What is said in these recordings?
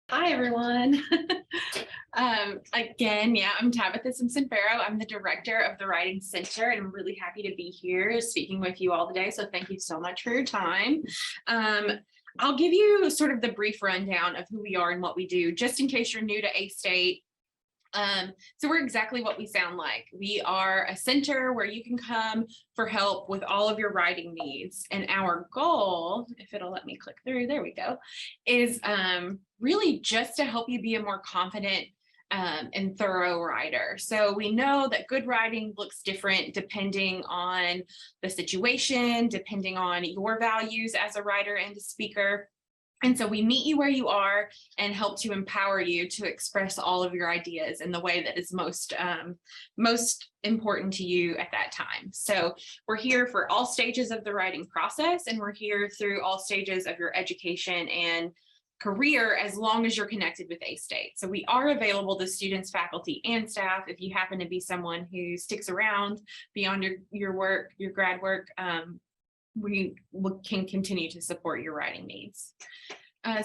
Hi, everyone. Again, I'm Tabitha Simpson-Farrow. I'm the director of the Writing Center, and I'm really happy to be here speaking with you all today. So thank you so much for your time. I'll give you sort of the brief rundown of who we are and what we do, just in case you're new to A-State. So we're exactly what we sound like. We are a center where you can come for help with all of your writing needs. And our goal, if it'll let me click through, there we go, is really just to help you be a more confident and thorough writer. So we know that good writing looks different depending on the situation, depending on your values as a writer and a speaker. And so we meet you where you are and help to empower you to express all of your ideas in the way that is most important to you at that time. So we're here for all stages of the writing process, and we're here through all stages of your education and career as long as you're connected with A-State. So we are available to students, faculty, and staff if you happen to be someone who sticks around beyond your work, your grad work. We can continue to support your writing needs.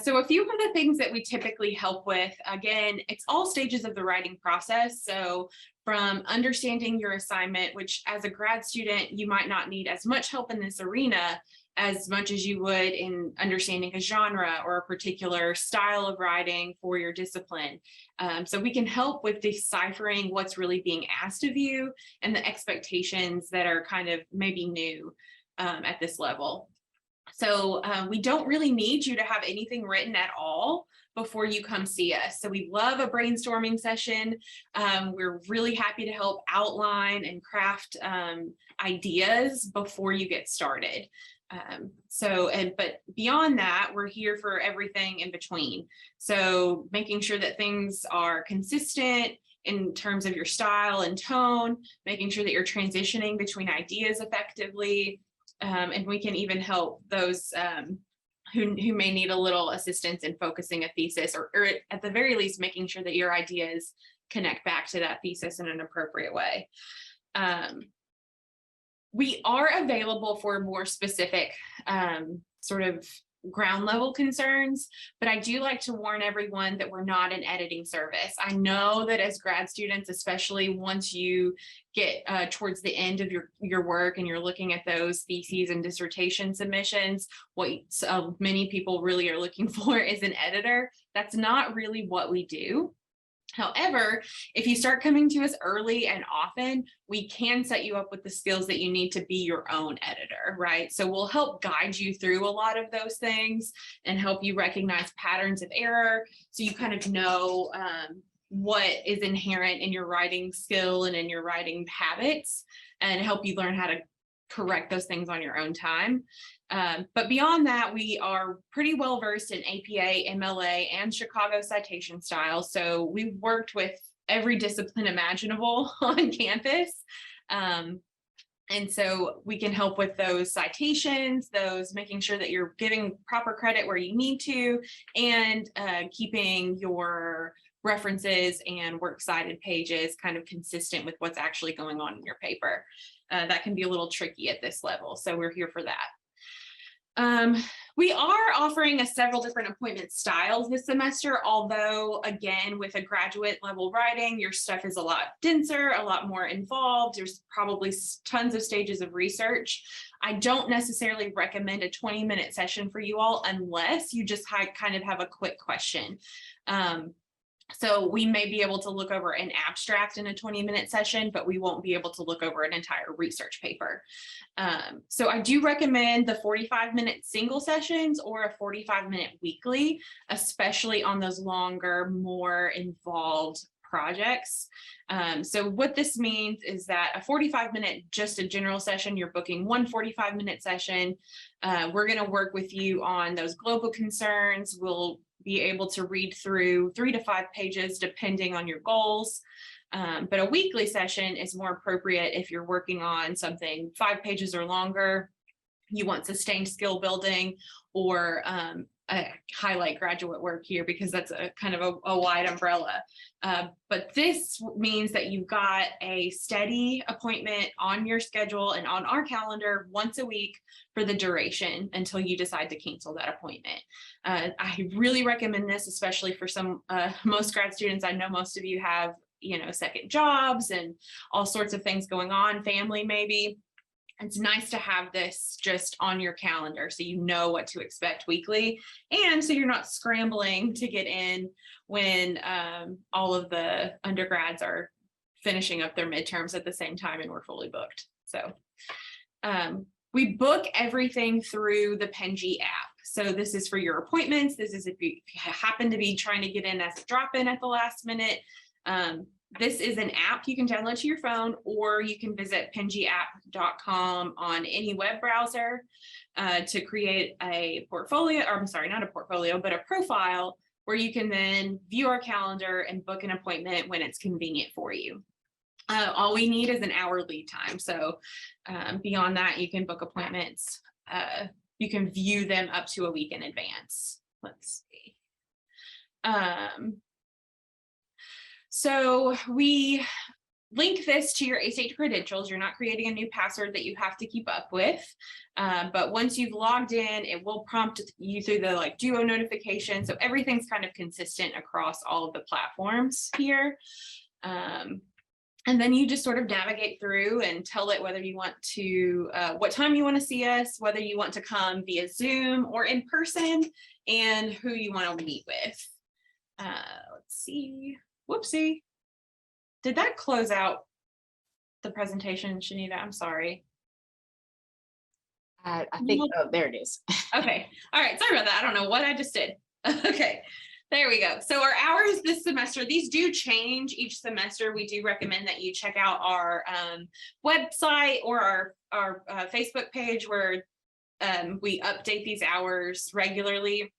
So a few of the things that we typically help with, again, it's all stages of the writing process. So from understanding your assignment, which as a grad student, you might not need as much help in this arena as much as you would in understanding a genre or a particular style of writing for your discipline. So we can help with deciphering what's really being asked of you and the expectations that are kind of maybe new at this level. So we don't really need you to have anything written at all before you come see us. So we love a brainstorming session. We're really happy to help outline and craft ideas before you get started. But beyond that, we're here for everything in between. So making sure that things are consistent in terms of your style and tone, making sure that you're transitioning between ideas effectively. And we can even help those who may need a little assistance in focusing a thesis, or at the very least, making sure that your ideas connect back to that thesis in an appropriate way. We are available for more specific sort of ground level concerns, but I do like to warn everyone that we're not an editing service. I know that as grad students, especially once you get towards the end of your work and you're looking at those theses and dissertation submissions, what many people really are looking for is an editor. That's not really what we do. However, if you start coming to us early and often, we can set you up with the skills that you need to be your own editor, right? So we'll help guide you through a lot of those things and help you recognize patterns of error, so you kind of know what is inherent in your writing skill and in your writing habits, and help you learn how to correct those things on your own time. But beyond that, we are pretty well versed in APA, MLA, and Chicago citation style. So we've worked with every discipline imaginable on campus. And so we can help with those citations, those making sure that you're giving proper credit where you need to, and keeping your references and works cited pages kind of consistent with what's actually going on in your paper. That can be a little tricky at this level, so we're here for that. We are offering several different appointment styles this semester, although again, with a graduate level writing, your stuff is a lot denser, a lot more involved. There's probably tons of stages of research. I don't necessarily recommend a 20-minute session for you all unless you just kind of have a quick question. So we may be able to look over an abstract in a 20-minute session, but we won't be able to look over an entire research paper. So I do recommend the 45-minute single sessions or a 45-minute weekly, especially on those longer, more involved projects. So what this means is that a 45-minute, just a general session, you're booking one 45-minute session. We're going to work with you on those global concerns. We'll be able to read through 3 to 5 pages depending on your goals. But a weekly session is more appropriate if you're working on something 5 pages or longer, you want sustained skill building, or highlight graduate work here because that's a kind of a wide umbrella. But this means that you've got a steady appointment on your schedule and on our calendar once a week for the duration until you decide to cancel that appointment. I really recommend this, especially for most grad students. I know most of you have, second jobs and all sorts of things going on, family maybe. It's nice to have this just on your calendar so you know what to expect weekly, and so you're not scrambling to get in when all of the undergrads are finishing up their midterms at the same time and we're fully booked. So we book everything through the Penji app. So this is for your appointments. This is if you happen to be trying to get in as a drop-in at the last minute. This is an app you can download to your phone, or you can visit penjiapp.com on any web browser to create a portfolio, or I'm sorry, not a portfolio, but a profile where you can then view our calendar and book an appointment when it's convenient for you. All we need is an hour lead time. So beyond that, you can book appointments. You can view them up to a week in advance. Let's see. So we link this to your ACH credentials. You're not creating a new password that you have to keep up with. But once you've logged in, it will prompt you through the Duo notification. So everything's kind of consistent across all of the platforms here. And then you just sort of navigate through and tell it whether you want to, what time you want to see us, whether you want to come via Zoom or in person, and who you want to meet with. Let's see. Whoopsie. Did that close out the presentation, Shanita? I'm sorry. I think, oh, there it is. Okay. All right. Sorry about that. I don't know what I just did. Okay. There we go. So our hours this semester, these do change each semester. We do recommend that you check out our website or our Facebook page where we update these hours regularly.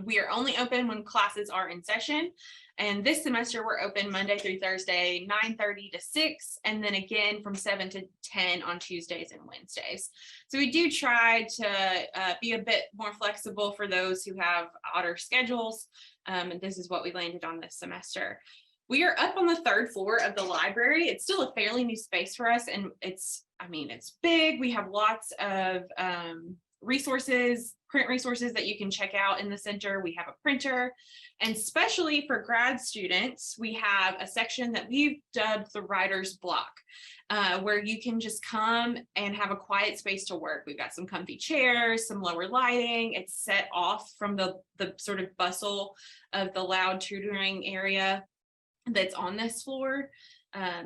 We are only open when classes are in session. And this semester, we're open Monday through Thursday, 9:30 to 6, and then again from 7 to 10 on Tuesdays and Wednesdays. So we do try to be a bit more flexible for those who have odder schedules. And this is what we landed on this semester. We are up on the 3rd floor of the library. It's still a fairly new space for us, and it's big. We have lots of resources, print resources that you can check out in the center. We have a printer, and especially for grad students, we have a section that we've dubbed the writer's block, where you can just come and have a quiet space to work. We've got some comfy chairs, some lower lighting. It's set off from the sort of bustle of the loud tutoring area that's on this floor.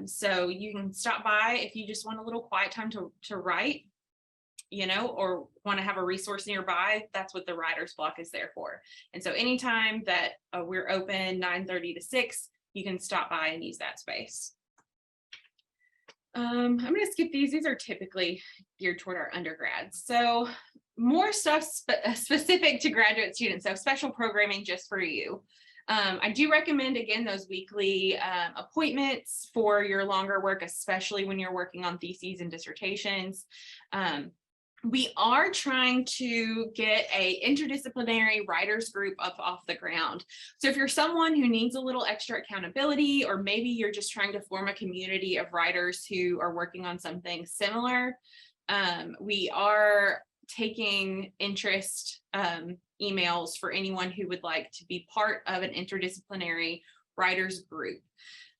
So you can stop by if you just want a little quiet time to write, or want to have a resource nearby. That's what the writer's block is there for. And so anytime that we're open 9:30 to 6, you can stop by and use that space. I'm going to skip these. These are typically geared toward our undergrads. So more stuff specific to graduate students. So special programming just for you. I do recommend, again, those weekly appointments for your longer work, especially when you're working on theses and dissertations. We are trying to get a interdisciplinary writers group up off the ground. So if you're someone who needs a little extra accountability, or maybe you're just trying to form a community of writers who are working on something similar, we are taking interest emails for anyone who would like to be part of an interdisciplinary writers group.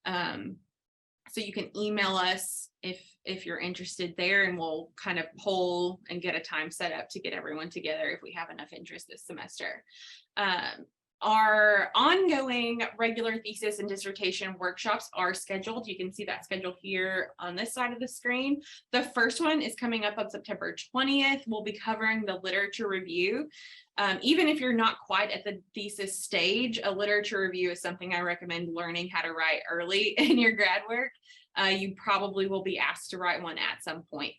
So you can email us if you're interested there, and we'll kind of poll and get a time set up to get everyone together if we have enough interest this semester. Our ongoing regular thesis and dissertation workshops are scheduled. You can see that schedule here on this side of the screen. The first one is coming up on September 20th. We'll be covering the literature review. Even if you're not quite at the thesis stage, a literature review is something I recommend learning how to write early in your grad work. You probably will be asked to write one at some point.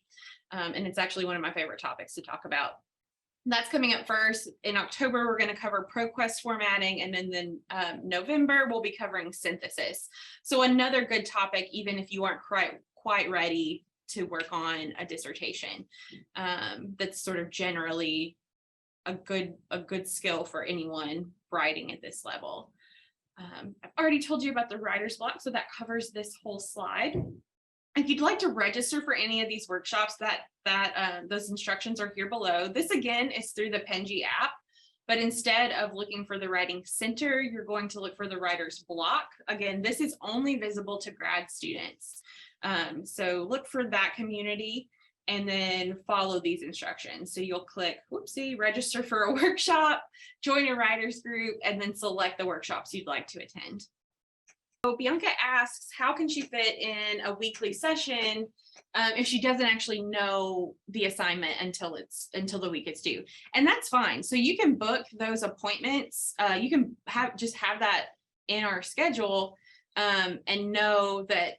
And it's actually one of my favorite topics to talk about. That's coming up first. In October, we're going to cover ProQuest formatting, and then November, we'll be covering synthesis. So another good topic, even if you aren't quite ready to work on a dissertation, that's sort of generally a good skill for anyone writing at this level. I've already told you about the writer's block, so that covers this whole slide. If you'd like to register for any of these workshops, those instructions are here below. This again is through the Penji app, but instead of looking for the Writing Center, you're going to look for the Writer's Block. Again, this is only visible to grad students. So look for that community and then follow these instructions. So you'll click, whoopsie, register for a workshop, join a writers group, and then select the workshops you'd like to attend. So Bianca asks, how can she fit in a weekly session if she doesn't actually know the assignment until the week it's due? And that's fine. So you can book those appointments. You can have that in our schedule and know that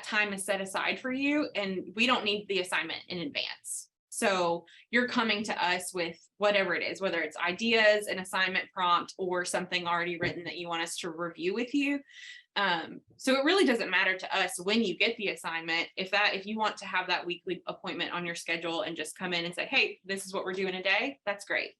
time is set aside for you, and we don't need the assignment in advance. So you're coming to us with whatever it is, whether it's ideas, an assignment prompt, or something already written that you want us to review with you. So it really doesn't matter to us when you get the assignment. If you want to have that weekly appointment on your schedule and just come in and say, hey, this is what we're doing today, that's great.